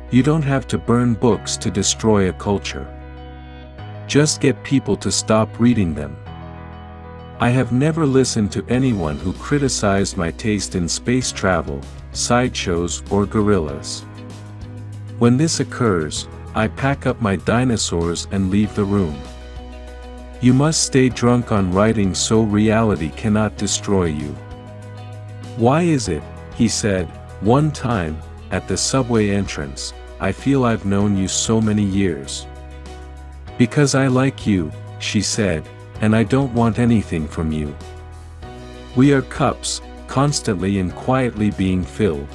You don't have to burn books to destroy a culture. Just get people to stop reading them. I have never listened to anyone who criticized my taste in space travel, sideshows, or gorillas. When this occurs, I pack up my dinosaurs and leave the room. You must stay drunk on writing so reality cannot destroy you. Why is it, he said, one time, at the subway entrance, I feel I've known you so many years. Because I like you, she said, and I don't want anything from you. We are cups, constantly and quietly being filled.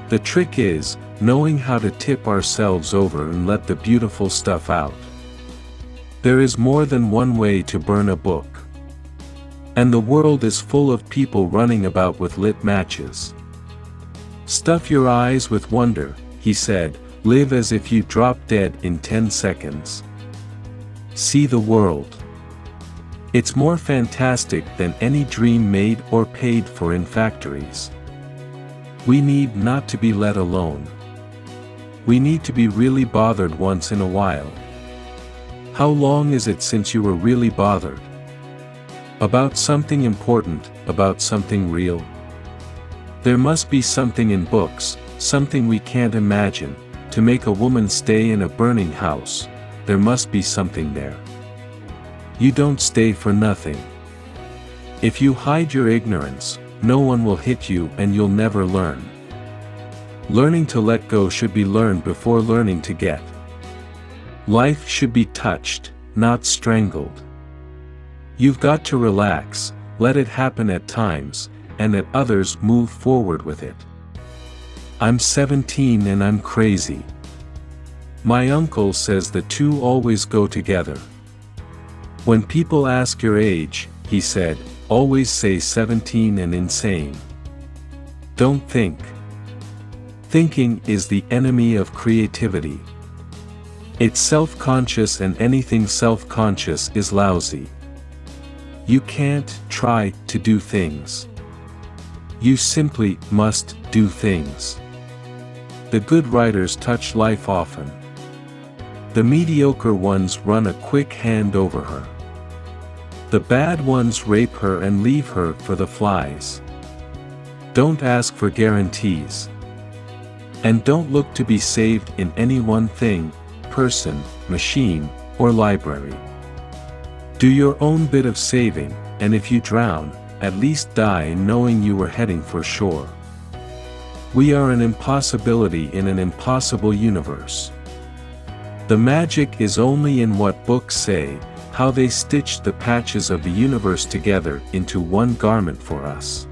The trick is, knowing how to tip ourselves over and let the beautiful stuff out. There is more than one way to burn a book. And the world is full of people running about with lit matches. Stuff your eyes with wonder, he said, live as if you dropped dead in 10 seconds. See the world. It's more fantastic than any dream made or paid for in factories. We need not to be let alone. We need to be really bothered once in a while. How long is it since you were really bothered? About something important, about something real? There must be something in books, something we can't imagine, to make a woman stay in a burning house. There must be something there. You don't stay for nothing. If you hide your ignorance, no one will hit you and you'll never learn. Learning to let go should be learned before learning to get. Life should be touched, not strangled. You've got to relax, let it happen at times, and at others move forward with it. I'm 17 and I'm crazy. My uncle says the two always go together. When people ask your age, he said, always say 17 and insane. Don't think. Thinking is the enemy of creativity. It's self-conscious, and anything self-conscious is lousy. You can't try to do things. You simply must do things. The good writers touch life often. The mediocre ones run a quick hand over her. The bad ones rape her and leave her for the flies. Don't ask for guarantees. And don't look to be saved in any one thing, person, machine, or library. Do your own bit of saving, and if you drown, at least die knowing you were heading for shore. We are an impossibility in an impossible universe. The magic is only in what books say, how they stitched the patches of the universe together into one garment for us.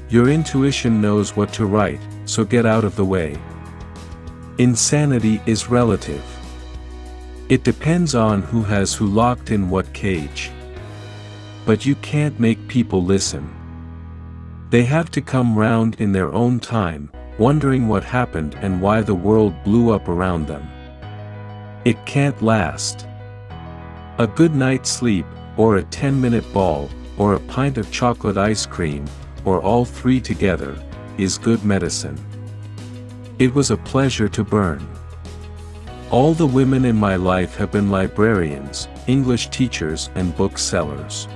Your intuition knows what to write, so get out of the way. Insanity is relative. It depends on who has who locked in what cage. But you can't make people listen. They have to come round in their own time, wondering what happened and why the world blew up around them. It can't last. A good night's sleep, or a 10-minute ball, or a pint of chocolate ice cream, or all three together, is good medicine. It was a pleasure to burn. All the women in my life have been librarians, English teachers, and booksellers.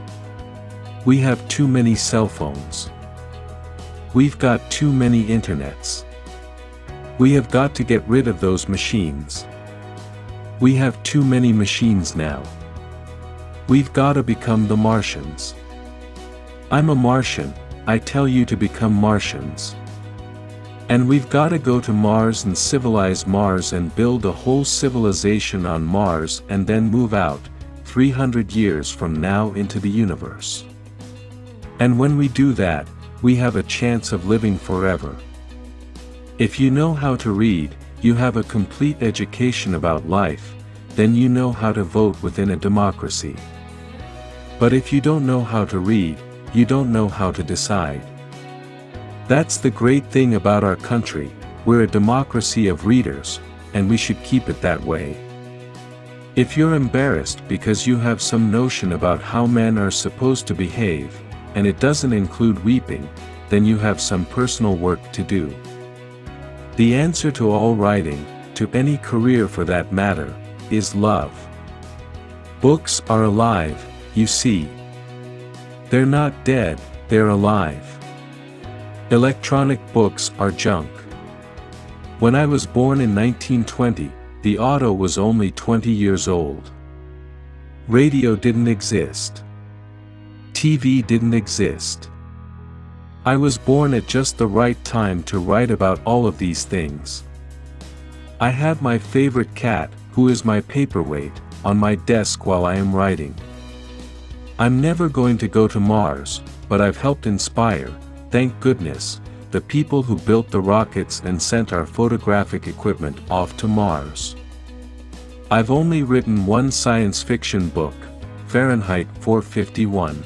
We have too many cell phones. We've got too many internets. We have got to get rid of those machines. We have too many machines now. We've got to become the Martians. I'm a Martian, I tell you to become Martians. And we've got to go to Mars and civilize Mars and build a whole civilization on Mars and then move out, 300 years from now, into the universe. And when we do that, we have a chance of living forever. If you know how to read, you have a complete education about life, then you know how to vote within a democracy. But if you don't know how to read, you don't know how to decide. That's the great thing about our country, we're a democracy of readers, and we should keep it that way. If you're embarrassed because you have some notion about how men are supposed to behave, and it doesn't include weeping, then you have some personal work to do. The answer to all writing, to any career for that matter, is love. Books are alive, you see. They're not dead, they're alive. Electronic books are junk. When I was born in 1920, the auto was only 20 years old. Radio didn't exist. TV didn't exist. I was born at just the right time to write about all of these things. I have my favorite cat, who is my paperweight, on my desk while I am writing. I'm never going to go to Mars, but I've helped inspire, thank goodness, the people who built the rockets and sent our photographic equipment off to Mars. I've only written one science fiction book, Fahrenheit 451.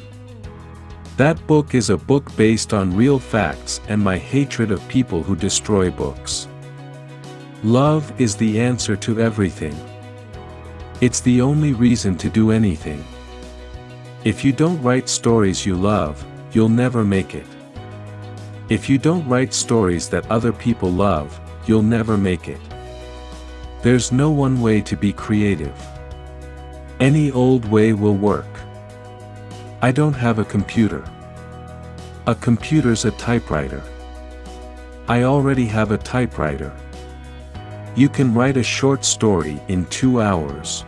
That book is a book based on real facts and my hatred of people who destroy books. Love is the answer to everything. It's the only reason to do anything. If you don't write stories you love, you'll never make it. If you don't write stories that other people love, you'll never make it. There's no one way to be creative. Any old way will work. I don't have a computer. A computer's a typewriter. I already have a typewriter. You can write a short story in 2 hours.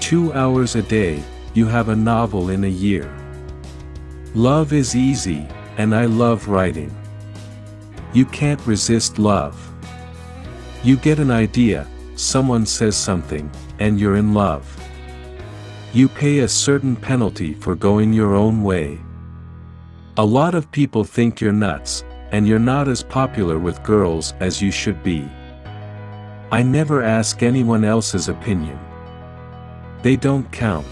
2 hours a day, you have a novel in a year. Love is easy, and I love writing. You can't resist love. You get an idea, someone says something, and you're in love. You pay a certain penalty for going your own way. A lot of people think you're nuts, and you're not as popular with girls as you should be. I never ask anyone else's opinion. They don't count.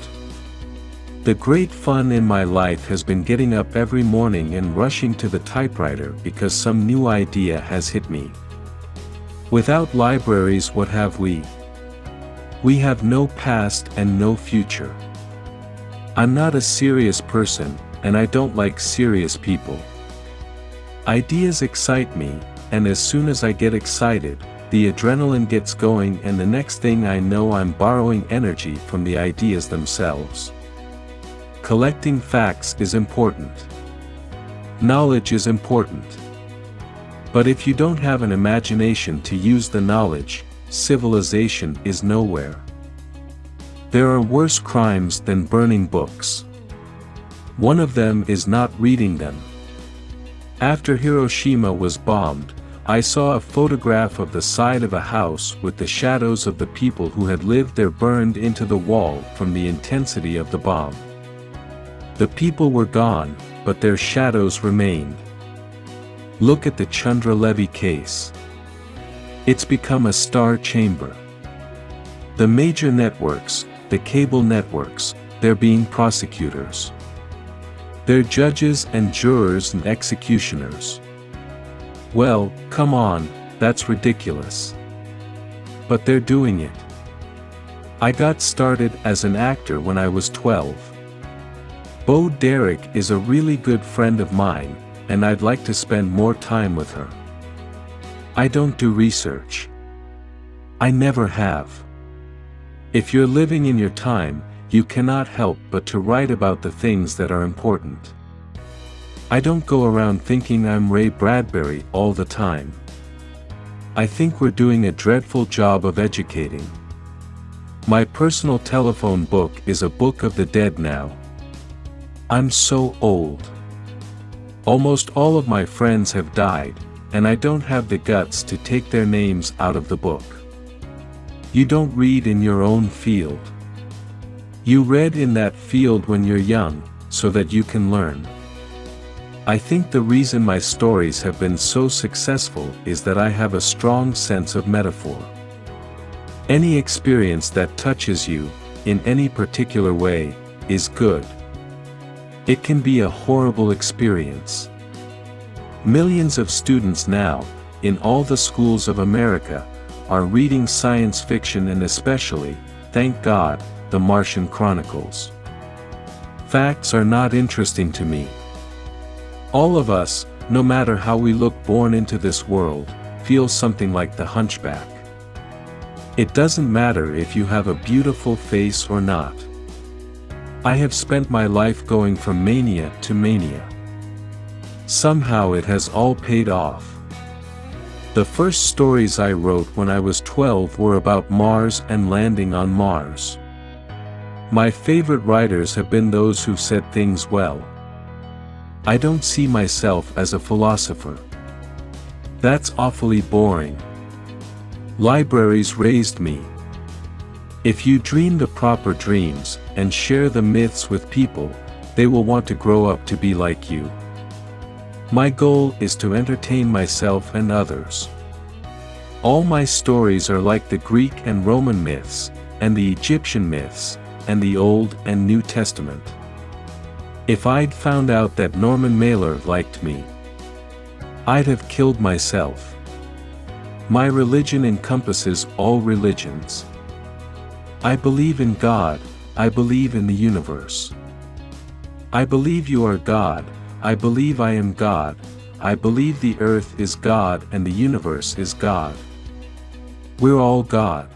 The great fun in my life has been getting up every morning and rushing to the typewriter because some new idea has hit me. Without libraries, what have we? We have no past and no future. I'm not a serious person, and I don't like serious people. Ideas excite me, and as soon as I get excited, the adrenaline gets going, and the next thing I know I'm borrowing energy from the ideas themselves. Collecting facts is important. Knowledge is important. But if you don't have an imagination to use the knowledge, civilization is nowhere. There are worse crimes than burning books. One of them is not reading them. After Hiroshima was bombed, I saw a photograph of the side of a house with the shadows of the people who had lived there burned into the wall from the intensity of the bomb. The people were gone, but their shadows remained. Look at the Chandra Levy case. It's become a star chamber. The major networks, the cable networks, they're being prosecutors. They're judges and jurors and executioners. Well, come on, that's ridiculous. But they're doing it. I got started as an actor when I was 12. Bo Derek is a really good friend of mine, and I'd like to spend more time with her. I don't do research. I never have. If you're living in your time, you cannot help but to write about the things that are important. I don't go around thinking I'm Ray Bradbury all the time. I think we're doing a dreadful job of educating. My personal telephone book is a book of the dead now. I'm so old. Almost all of my friends have died, and I don't have the guts to take their names out of the book. You don't read in your own field. You read in that field when you're young, so that you can learn. I think the reason my stories have been so successful is that I have a strong sense of metaphor. Any experience that touches you, in any particular way, is good. It can be a horrible experience. Millions of students now, in all the schools of America, are reading science fiction and especially, thank God, the Martian Chronicles. Facts are not interesting to me. All of us, no matter how we look born into this world, feel something like the hunchback. It doesn't matter if you have a beautiful face or not. I have spent my life going from mania to mania. Somehow it has all paid off. The first stories I wrote when I was 12 were about Mars and landing on Mars. My favorite writers have been those who've said things well. I don't see myself as a philosopher. That's awfully boring. Libraries raised me. If you dream the proper dreams, and share the myths with people, they will want to grow up to be like you. My goal is to entertain myself and others. All my stories are like the Greek and Roman myths, and the Egyptian myths, and the Old and New Testament. If I'd found out that Norman Mailer liked me, I'd have killed myself. My religion encompasses all religions. I believe in God, I believe in the universe. I believe you are God, I believe I am God, I believe the earth is God and the universe is God. We're all God.